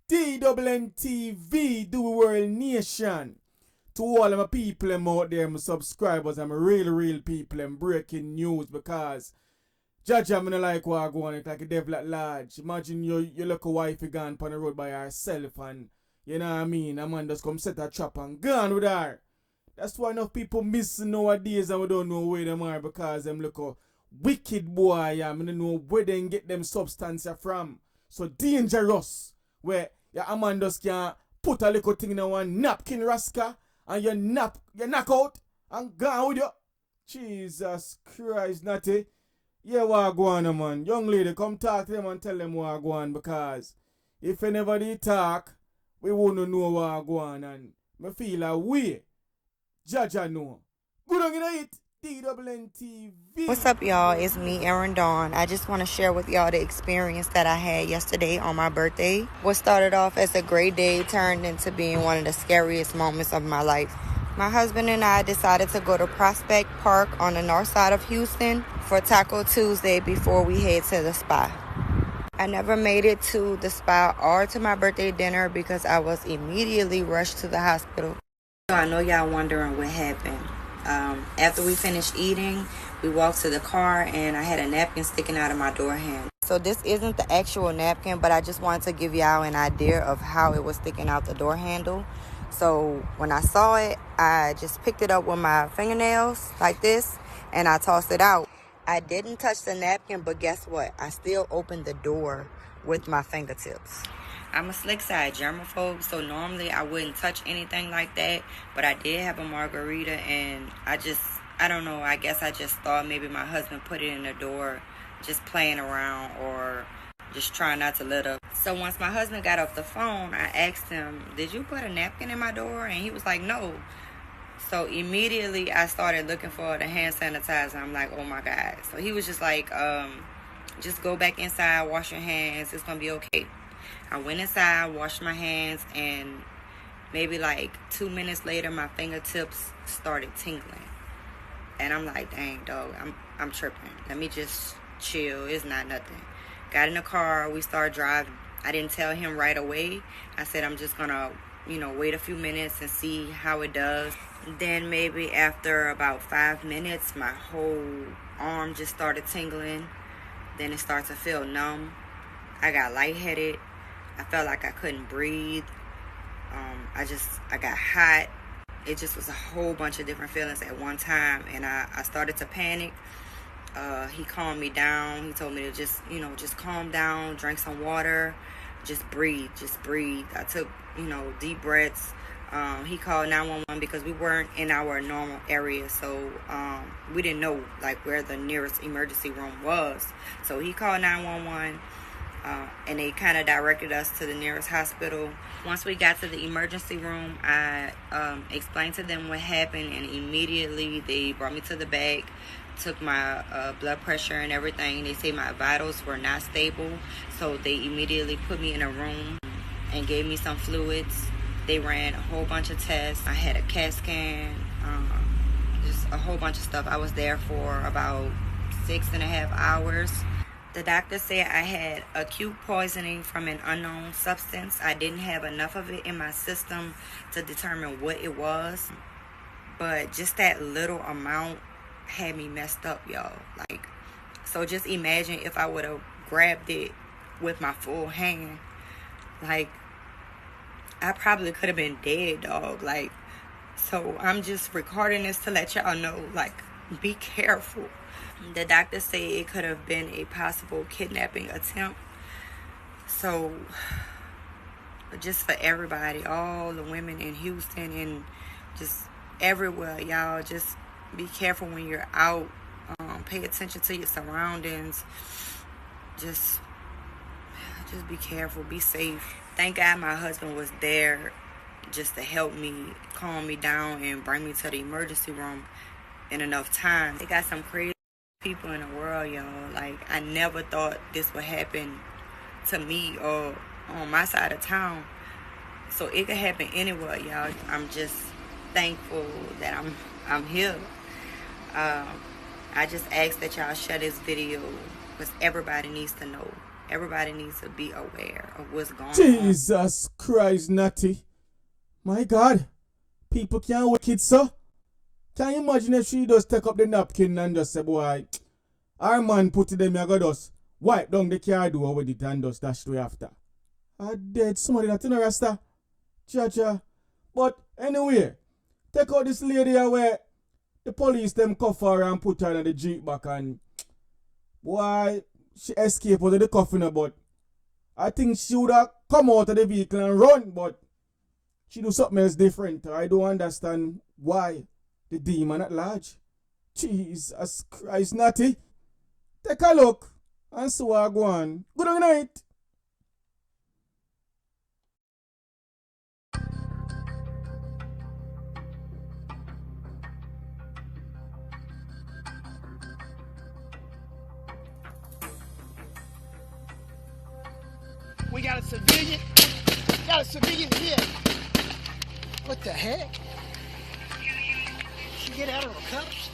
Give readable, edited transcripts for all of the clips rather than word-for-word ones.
DWNTV, Do World Nation. To all of my people out there, my subscribers, and my real people, and breaking news, because Judge, I'm gonna like what I go on, it's like a devil at large. Imagine your little wife gone on the road by herself, and you know what I mean, a man just come set a trap and gone with her. That's why enough people miss nowadays and we don't know where them are, because them look a wicked boy, yeah. I don't know where they get them substances from. So dangerous, where a man just can put a little thing in one napkin rascal and you knock out and gone with you. Jesus Christ, Natty. Yeah, what go on, man. Young lady, come talk to them and tell them what go on, because if anybody talk, we won't know what go on, and me feel a way. Judge, I know. Good on it. DWNTV. What's up, y'all? It's me, Erin Dawn. I just want to share with y'all the experience that I had yesterday on my birthday. What started off as a great day turned into being one of the scariest moments of my life. My husband and I decided to go to Prospect Park on the north side of Houston for Taco Tuesday before we head to the spa. I never made it to the spa or to my birthday dinner because I was immediately rushed to the hospital. So I know y'all wondering what happened. After we finished eating, we walked to the car and I had a napkin sticking out of my door handle. So this isn't the actual napkin, but I just wanted to give y'all an idea of how it was sticking out the door handle. So when I saw it, I just picked it up with my fingernails like this and I tossed it out. I didn't touch the napkin, but guess what? I still opened the door with my fingertips. I'm a slick side germaphobe, so normally I wouldn't touch anything like that, but I did have a margarita and I don't know, I guess I just thought maybe my husband put it in the door just playing around or just trying not to litter. So once my husband got off the phone, I asked him, did you put a napkin in my door? And he was like, no. So immediately I started looking for the hand sanitizer. I'm like, oh my God. So he was just like, just go back inside, wash your hands. It's going to be okay. I went inside, washed my hands, and maybe like 2 minutes later, my fingertips started tingling. And I'm like, dang, dog, I'm tripping. Let me just chill. It's not nothing. Got in the car. We started driving. I didn't tell him right away. I said, I'm just going to, wait a few minutes and see how it does. Then maybe after about 5 minutes, my whole arm just started tingling. Then it started to feel numb. I got lightheaded. I felt like I couldn't breathe. I got hot. It just was a whole bunch of different feelings at one time. And I started to panic. He calmed me down. He told me to just calm down, drink some water, just breathe. I took, deep breaths. He called 911 because we weren't in our normal area. So we didn't know like where the nearest emergency room was. So he called 911. And they kind of directed us to the nearest hospital. Once we got to the emergency room, I explained to them what happened, and immediately they brought me to the back, took my blood pressure and everything. They say my vitals were not stable, so they immediately put me in a room and gave me some fluids. They ran a whole bunch of tests. I had a CAT scan, just a whole bunch of stuff. I was there for about 6.5 hours. The doctor said I had acute poisoning from an unknown substance. I didn't have enough of it in my system to determine what it was. But just that little amount had me messed up, y'all. So just imagine if I would have grabbed it with my full hand. I probably could have been dead, dog. So I'm just recording this to let y'all know, be careful. The doctor said it could have been a possible kidnapping attempt. So, just for everybody, all the women in Houston and just everywhere, y'all, just be careful when you're out. Pay attention to your surroundings. Just be careful. Be safe. Thank God my husband was there just to help me, calm me down, and bring me to the emergency room in enough time. They got some crazy people in the world, y'all. I never thought this would happen to me or on my side of town. So it could happen anywhere, y'all. I'm just thankful that I'm here. I just ask that y'all share this video because everybody needs to know. Everybody needs to be aware of what's going on. Jesus Christ, Natty. My God. People can't wicked, so. Can you imagine if she just take up the napkin and just say, boy, our man put it in, I got just wipe down the car door with it and just dash straight after. I dead somebody that in a rasta. Cha. But anyway, take out this lady away. The police them cuff her and put her in the jeep back and why she escaped out of the coffin, but I think she would have come out of the vehicle and run, but she do something else different. I don't understand why the demon at large. Jesus Christ, Natty. Take a look and see what I go on. Good night. We got a civilian. Got a civilian here. What the heck? She get out of her cuffs?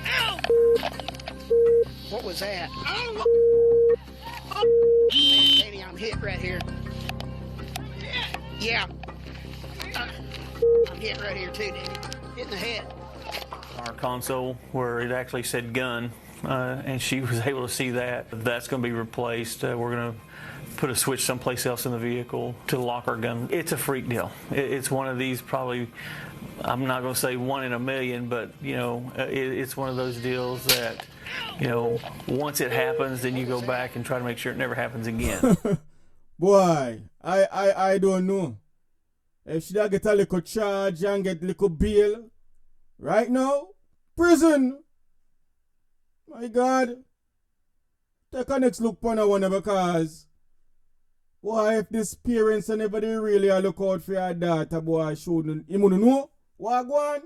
Ow! What was that? Oh! Danny, I'm hit right here. Yeah. I'm hit right here too, Danny. Hit in the head. Our console where it actually said gun, and she was able to see that. That's going to be replaced. We're going to put a switch someplace else in the vehicle to lock our gun. It's a freak deal. It's one of these probably, I'm not going to say 1 in a million, but you know, it's one of those deals that, you know, once it happens, then you go back and try to make sure it never happens again. Boy, I don't know. If she get a little charge and get a little bail, right now, prison. My God. Take a next look upon one because why if this parents and everybody really look out for your daughter, boy, shouldn't you know what go on?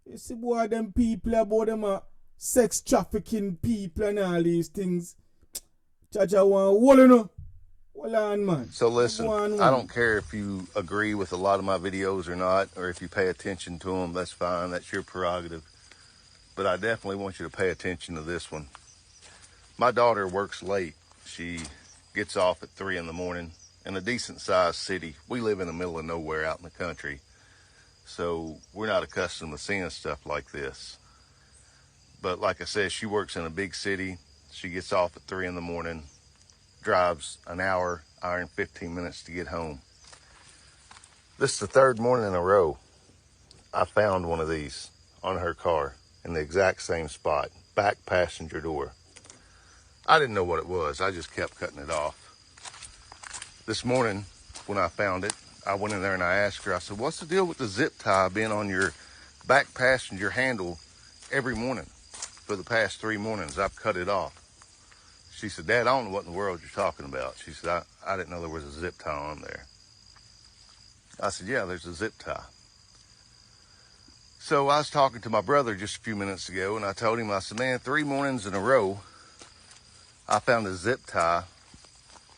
You see, boy, them people about them sex trafficking people and all these things. Chacha want wall, you know. Well on, man. So listen, I don't care if you agree with a lot of my videos or not, or if you pay attention to them, that's fine, that's your prerogative. But I definitely want you to pay attention to this one. My daughter works late. She gets off at 3 in the morning in a decent sized city. We live in the middle of nowhere out in the country, so we're not accustomed to seeing stuff like this. But like I said, she works in a big city. She gets off at 3 in the morning. Drives an hour and 15 minutes to get home. This is the 3rd morning in a row I found one of these on her car in the exact same spot, back passenger door. I didn't know what it was. I just kept cutting it off. This morning when I found it, I went in there and I asked her, I said, what's the deal with the zip tie being on your back passenger handle every morning? For the past 3 mornings, I've cut it off. She said, Dad, I don't know what in the world you're talking about. She said, I didn't know there was a zip tie on there. I said, yeah, there's a zip tie. So I was talking to my brother just a few minutes ago, and I told him, I said, man, 3 mornings in a row, I found a zip tie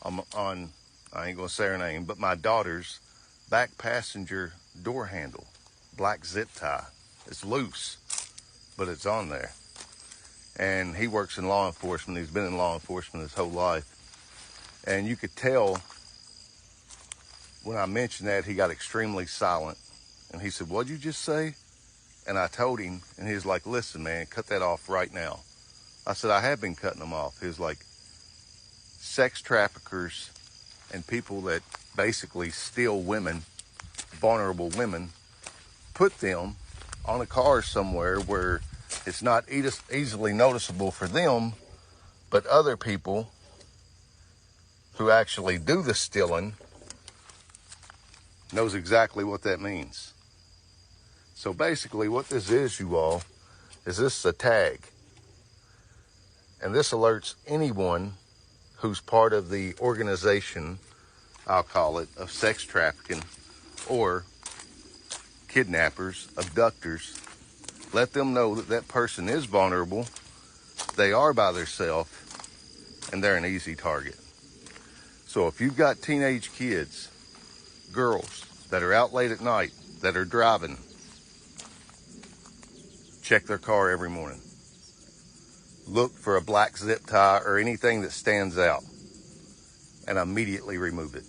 on I ain't going to say her name, but my daughter's back passenger door handle. Black zip tie. It's loose, but it's on there. And he works in law enforcement. He's been in law enforcement his whole life. And you could tell when I mentioned that, he got extremely silent. And he said, what'd you just say? And I told him, and he was like, listen, man, cut that off right now. I said, I have been cutting them off. He was like, sex traffickers and people that basically steal women, vulnerable women, put them on a car somewhere where it's not easily noticeable for them, but other people who actually do the stealing knows exactly what that means. So basically what this is, you all, is this is a tag. And this alerts anyone who's part of the organization, I'll call it, of sex trafficking or kidnappers, abductors. Let them know that that person is vulnerable they are by themselves and they're an easy target. So if you've got teenage kids, girls that are out late at night, that are driving, check their car every morning. Look for a black zip tie or anything that stands out and immediately remove it.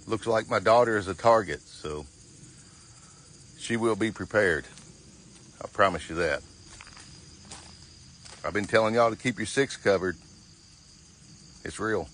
Looks like my daughter is a target, so she will be prepared. I promise you that. I've been telling y'all to keep your six covered. It's real.